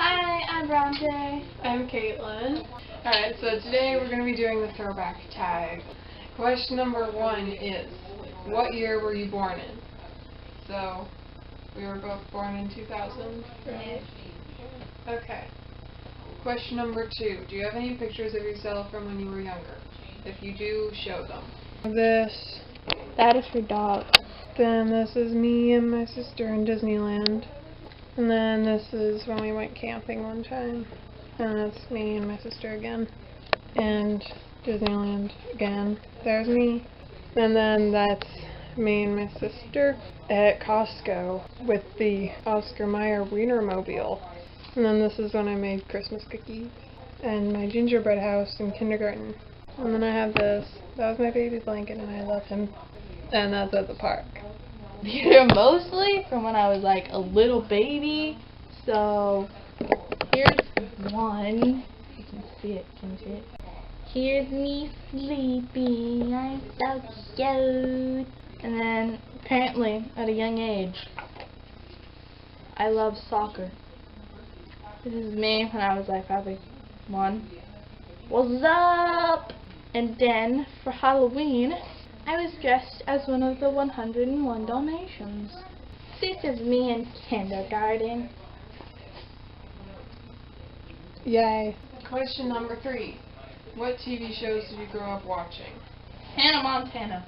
Hi, I'm Bronte. I'm Caitlin. Alright, so today we're going to be doing the Throwback Tag. Question number 1 is, what year were you born in? So, we were both born in 2000? Right. Okay. Question number 2, do you have any pictures of yourself from when you were younger? If you do, show them. This. That is for dog. Then this is me and my sister in Disneyland. And then this is when we went camping one time. And that's me and my sister again. And Disneyland again. There's me. And then that's me and my sister at Costco with the Oscar Mayer Wienermobile. And then this is when I made Christmas cookies. And my gingerbread house in kindergarten. And then I have this. That was my baby blanket and I love him. And that's at the park. These are mostly from when I was like a little baby. So here's one. You can see it, can't you? Here's me sleeping. I'm so cute. And then apparently at a young age, I love soccer. This is me when I was like probably 1. What's up? And then for Halloween, I was dressed as one of the 101 Dalmatians. This is me in kindergarten. Yay. Question number 3. What TV shows did you grow up watching? Hannah Montana.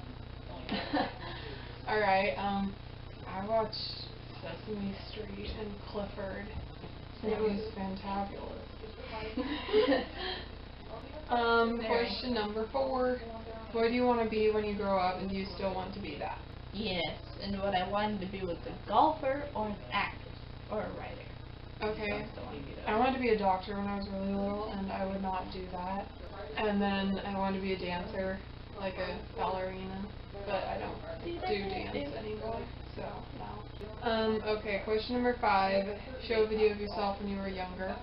Alright, I watched Sesame Street and Clifford. It was fantabulous. Question number 4. What do you want to be when you grow up, and do you still want to be that? Yes, and what I wanted to be was a golfer or an actor or a writer. Okay. So I wanted to be a doctor when I was really little, and I would not do that. And then I wanted to be a dancer, like a ballerina, but I don't do dance anymore, so no. Okay, question number 5. Show a video of yourself when you were younger.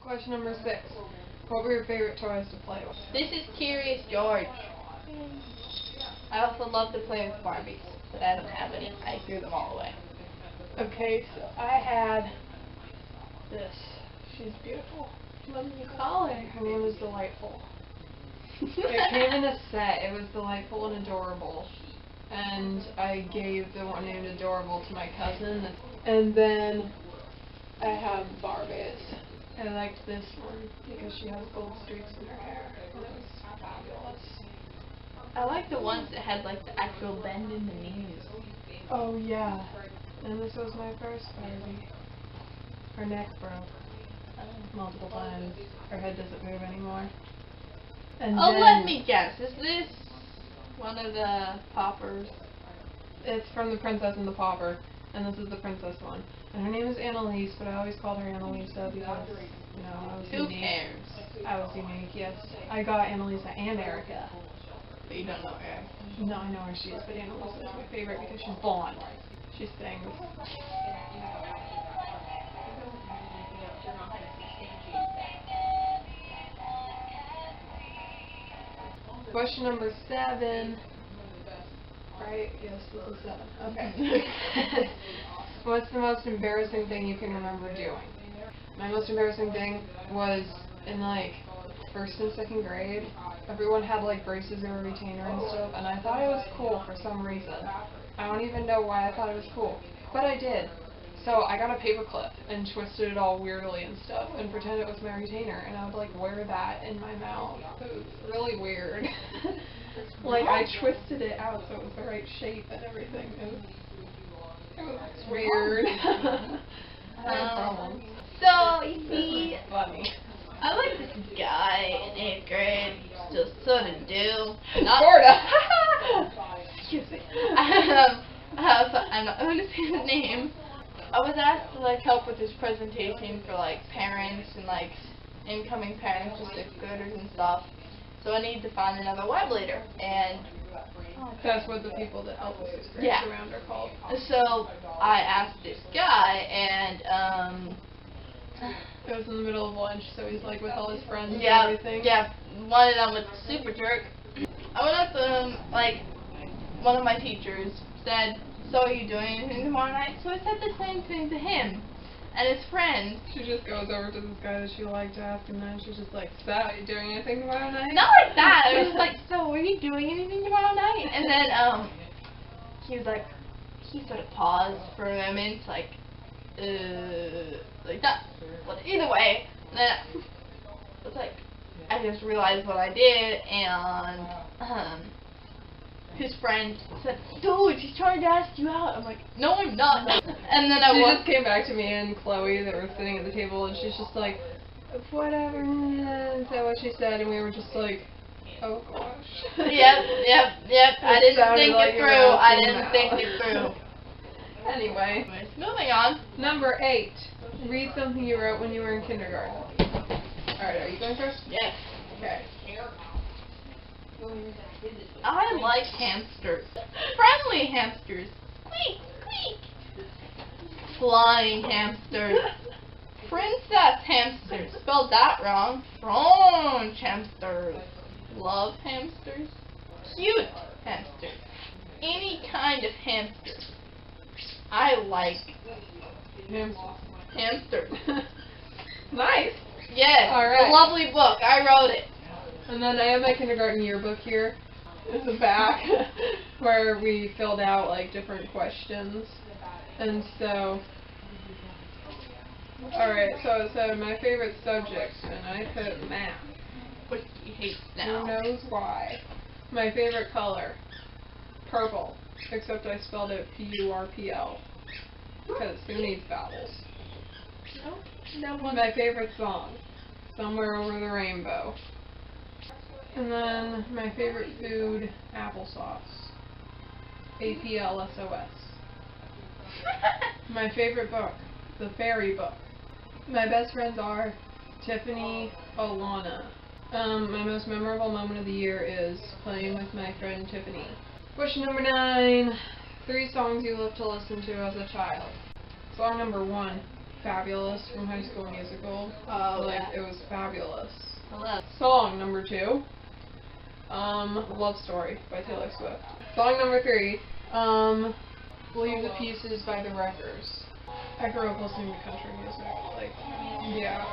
Question number 6. What were your favorite toys to play with? this is Curious George. I also love to play with Barbies, but I don't have any. I threw them all away. Okay, so I had this. She's beautiful. What did you call her? Her name is Delightful. It came in a set. It was delightful and adorable. And I gave the one named Adorable to my cousin. And then I have Barbies. I liked this one because she has gold streaks in her hair. And it was fabulous. I like the ones that had like the actual bend in the knees. Oh yeah. And this was my first Barbie. Her neck broke multiple times. Her head doesn't move anymore. And Oh, then let me guess. Is this one of the poppers? it's from The Princess and the Pauper, and this is the princess one. And her name is Annalise, but I always called her Annalisa because, you know, I was Who unique. cares? I was unique, yes. I got Annalisa and Erica. But you don't know Eric. No, I know where she is, but Annalisa is my favorite because she's blonde. She sings. Question number 7. Right? Yes, this is 7. Okay. What's the most embarrassing thing you can remember doing? My most embarrassing thing was in like 1st and 2nd grade. Everyone had like braces or a retainer and stuff, and I thought it was cool for some reason. I don't even know why I thought it was cool, but I did. So I got a paper clip and twisted it all weirdly and stuff and pretended it was my retainer, and I would like wear that in my mouth. It was really weird. Like I twisted it out so it was the right shape and everything. It was weird. I had problems. So, you see, Funny. I like this guy in 8th grade. Still sort of do. Not Sorta. Excuse me. I'm not going to say his name. I was asked to like help with his presentation for like parents and like incoming parents, just 6th graders and stuff. So I need to find another web leader, and That's what the people that help us experience Yeah. around are called. so I asked this guy, and It was in the middle of lunch, so he's like with all his friends yeah, and everything. yeah, one of them was a super jerk. I went up to him, like, one of my teachers said, "So are you doing anything tomorrow night?" So I said the same thing to him and his friend. She just goes over to this guy that she liked to ask him that, and she's just like, "So, are you doing anything tomorrow night?" Not like that. I was just like, "So are you doing anything tomorrow night?" And then he was like, he sort of paused for a moment, like that. But either way, then it's like I just realized what I did, and his friend said, "Dude, she's trying to ask you out." I'm like, "No, I'm not." And then She just came back to me and Chloe that were sitting at the table, and she's just like, "Whatever," and said what she said, and we were just like, "Oh gosh." Yep. I didn't sounded think like it you were through. I asking didn't him think out. it through. Anyway, Anyways, moving on. number 8. Read something you wrote when you were in kindergarten. Alright, are you going first? Yes. Okay. I like hamsters. Friendly hamsters. Squeak, squeak. Flying hamsters. Princess hamsters. Spelled that wrong. French hamsters. Love hamsters. Cute hamsters. Any kind of hamster. I like hamsters. Nice! Yes. All right. A lovely book. I wrote it. And then I have my kindergarten yearbook here in the back where we filled out like different questions. And so, alright, so it said my favorite subject, and I put math. Which he hates now. Who knows why? My favorite color, purple, except I spelled it P-U-R-P-L, because who needs vowels? No one. My favorite song, Somewhere Over the Rainbow. And then my favorite food, applesauce. A-P-L-S-O-S. My favorite book, The Fairy Book. My best friends are Tiffany, Alana. My most memorable moment of the year is playing with my friend Tiffany. Question number 9. 3 songs you love to listen to as a child. Song number 1, Fabulous from High School Musical. Oh, like, yeah. it was fabulous. Hello. Song number 2, Love Story by Taylor Swift. Song number 3, Leave the Pieces by the Wreckers. I grew up listening to country music, like, yeah.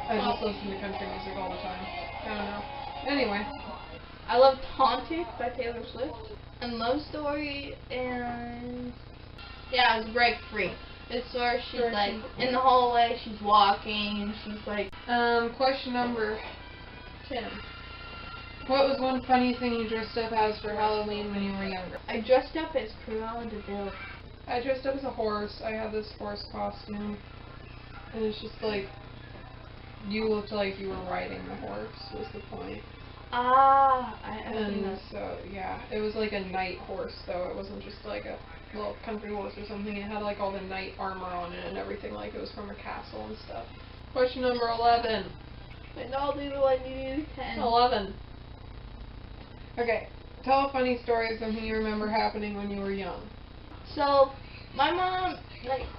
I just listen to country music all the time. I don't know. Anyway. I loved Haunted by Taylor Swift. And Love Story, and yeah, it was Break Free. It's where she's Break like Free. in the hallway, she's walking, and she's like, Question number 10. What was one funny thing you dressed up as for Halloween when you were younger? I dressed up as Cruella de Vil. I dressed up as a horse. I had this horse costume. And it's just like you looked like you were riding the horse, was the point. I seen And that. so, yeah, it was like a knight horse, though. It wasn't just like a little country horse or something. It had like all the knight armor on it and everything, like it was from a castle and stuff. Question number 11. But no, these are like you do 10. 11. Okay, tell a funny story of something you remember happening when you were young. So, my mom,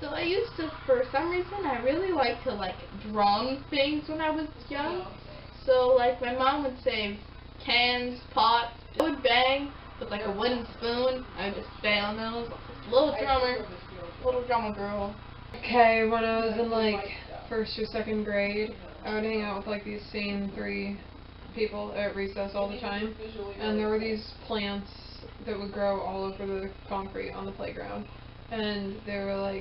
so I used to, for some reason, I really liked to, drum things when I was young. So, my mom would say cans, pots, I would bang with, a wooden spoon. I would just bang on those. Little drummer girl. Okay, when I was in, first or second grade, I would hang out with, these same 3 people at recess all the time. And there were these plants that would grow all over the concrete on the playground. And they were,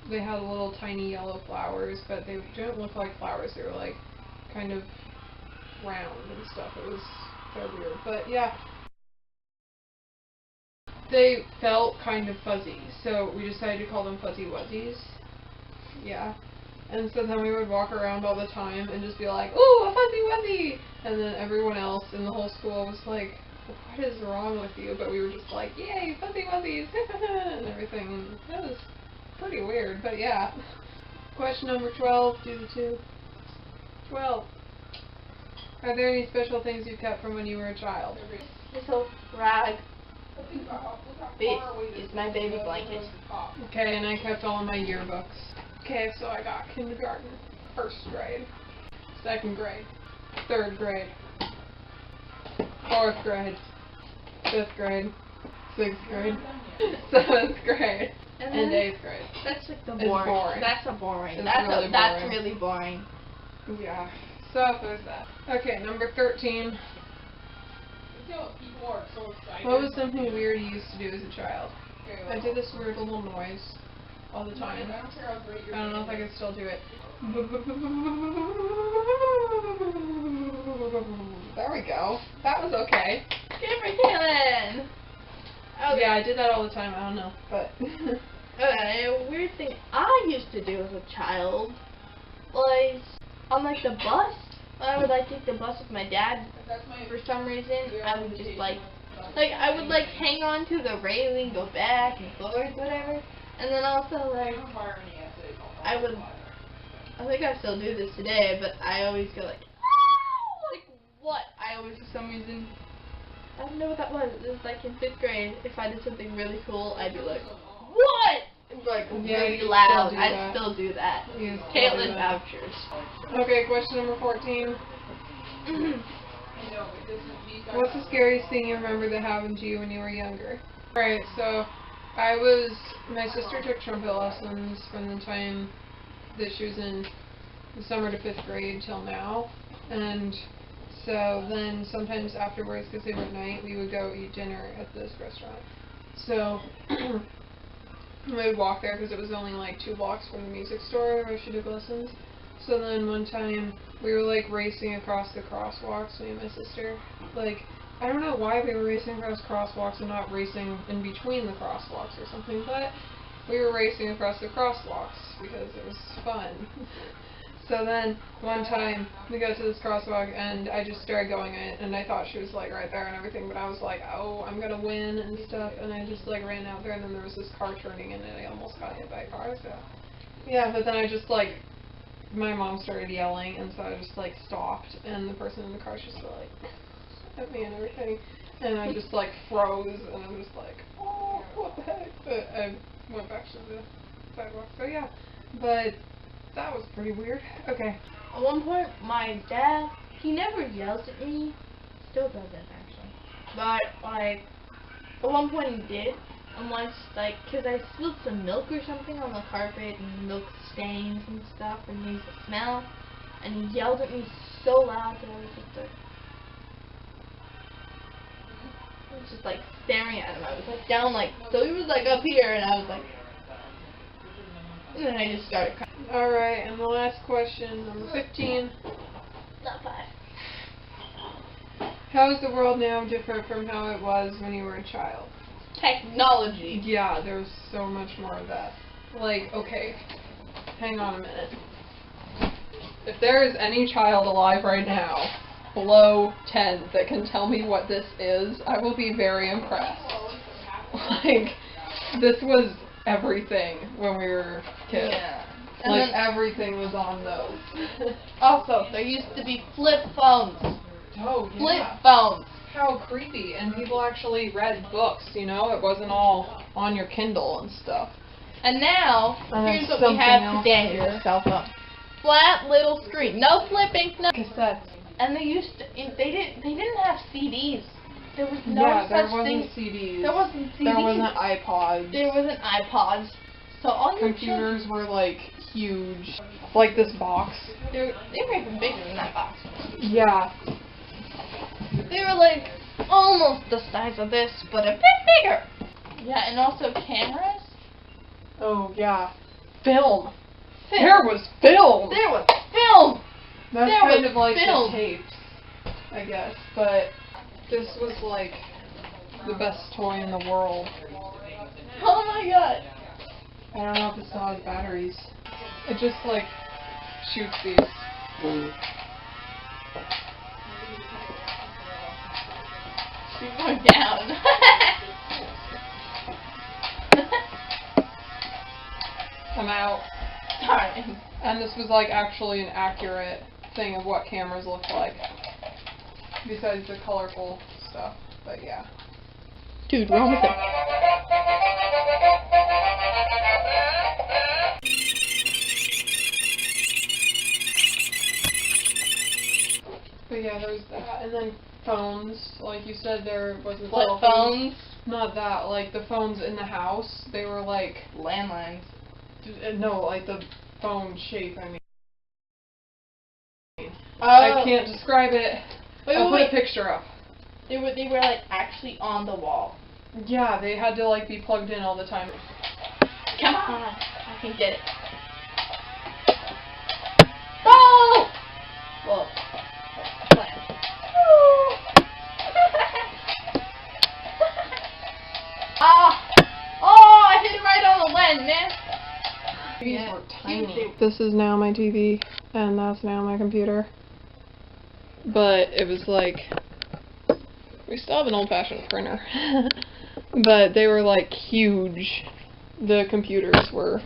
they had little tiny yellow flowers, but they didn't look like flowers. They were, kind of round and stuff. They're weird. But, yeah. They felt kind of fuzzy, so we decided to call them Fuzzy Wuzzies. Yeah. And so then we would walk around all the time and just be like, ooh, a Fuzzy Wuzzy! And then everyone else in the whole school was like, what is wrong with you? But we were just like, yay, Fuzzy Wuzzies! and everything. And that was pretty weird, but yeah. Question number 12, do the 2. 12. Are there any special things you kept from when you were a child? This whole rag. This is my baby blanket. Okay, and I kept all of my yearbooks. Okay, so I got kindergarten, 1st grade, 2nd grade, 3rd grade, 4th grade, 5th grade, 6th grade, 7th grade, and 8th grade. That's the It's boring. boring. That's a boring. It's That's really boring. Yeah. So there's that. Okay, number 13. What was something weird you used to do as a child? I did this weird little noise all the time. I don't know if I can still do it. There we go. That was okay. Good for Kaylin! Okay. Yeah, I did that all the time. I don't know, but... A weird thing I used to do as a child was on the bus. When I would take the bus with my dad, for some reason, I would just I would hang on to the railing, go back and forth, whatever. And then also I think I still do this today, but I always go what? I always, for some reason, I don't know what that was. It was in 5th grade. If I did something really cool, I'd be like, what? Really loud. I still do that. Caitlin vouchers. Okay, question number 14. What's the scariest thing you remember that happened to you when you were younger? Alright, so my sister took trumpet lessons from the time that she was in the summer to 5th grade till now. And so then sometimes afterwards, because they were at night, we would go eat dinner at this restaurant. So we would walk there because it was only 2 blocks from the music store where she took lessons. So then one time we were racing across the crosswalks, me and my sister. I don't know why we were racing across crosswalks and not racing in between the crosswalks or something, but we were racing across the crosswalks because it was fun. So then one time we got to this crosswalk and I just started going it and I thought she was right there and everything, but I was like, oh, I'm gonna win and stuff, and I just ran out there and then there was this car turning in and I almost got hit by a car, so yeah, but then I just my mom started yelling and so I just stopped and the person in the car just at me and everything and I just froze and I'm just oh, what the heck, but I went back to the sidewalk, so yeah, but that was pretty weird. Okay. At one point, my dad, he never yells at me. Still doesn't, actually. But, at one point he did. And once, because I spilled some milk or something on the carpet, and milk stains and stuff, and there's the smell. And he yelled at me so loud that I was just, staring at him. I was, down, so he was, up here, and I was, and then I just started crying. Alright, and the last question, number 15. Not 5. How is the world now different from how it was when you were a child? Technology. Yeah, there's so much more of that. Okay, hang on a minute. If there is any child alive right now, below 10, that can tell me what this is, I will be very impressed. Like, this was everything when we were kids. Yeah. Like, everything was on those. Also, there used to be flip phones. Oh, yeah. Flip phones. How creepy. And people actually read books, you know? It wasn't all on your Kindle and stuff. And now, And here's what something we have else today. here. Cell phone. Flat little screen. No flipping, no. Cassettes. And they didn't have CDs. There was no Yeah, there such wasn't thing. CDs. There wasn't CDs. There wasn't iPods. There wasn't iPods. So all your Computers were like huge. Like this box. they were even bigger than that box. Yeah. They were like almost the size of this, but a bit bigger. Yeah, and also cameras. Oh, yeah. Film. Film. There was film! There was film! That's there kind was of like film. the tapes, I guess. But this was like the best toy in the world. Oh my god. I don't know if it still has batteries. It just like shoots these. She's going down. I'm out. Sorry. And this was like actually an accurate thing of what cameras look like. Besides the colorful stuff. But yeah. Dude, we're almost there. But yeah, there's that. And then phones. Like you said, there wasn't Flip cell phones. Not that. Like the phones in the house, they were like... Landlines. No, like the phone shape, I mean. Oh. I can't describe it. I'll put a picture up. They were like actually on the wall. Yeah, they had to like be plugged in all the time. Come on, I can get it. Oh! Whoa. Ah! Oh, I hit it right on the lens, man. These were tiny. This is now my TV, and that's now my computer. But it was like, we still have an old-fashioned printer. But they were like huge. The computers were,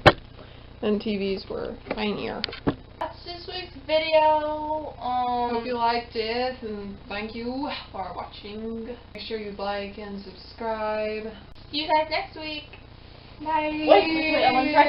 and TVs were tinier. That's this week's video. Hope you liked it, and thank you for watching. Make sure you like and subscribe. See you guys next week. Bye. Wait, I want to try.